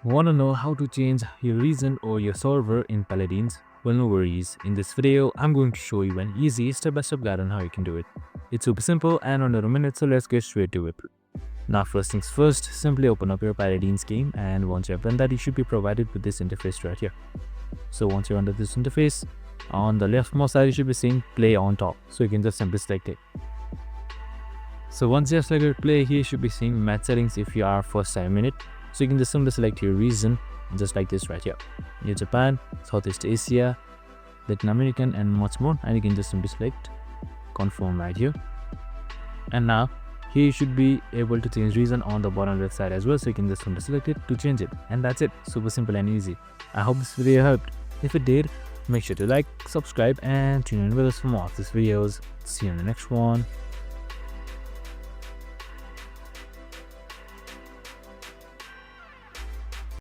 Want to know how to change your region or your server in Paladins? Well, no worries. In this video, I'm going to show you an easy step-by-step guide on how you can do it. It's super simple and under a minute, so let's get straight to it. Now, first things first, simply open up your Paladins game, and once you have done that, you should be provided with this interface right here. So once you're under this interface, on the leftmost side, you should be seeing play on top. So you can just simply select it. So once you have selected play, here you should be seeing match settings if you are first time in it. So you can just simply select your region just like this right here. Your Japan, Southeast Asia, Latin American and much more, and you can just simply select confirm right here. And now here you should be able to change region on the bottom left side as well, so you can just simply select it to change it, and that's it. Super simple and easy. I hope this video helped. If it did, make sure to like, subscribe and tune in with us for more of these videos. See you in the next one.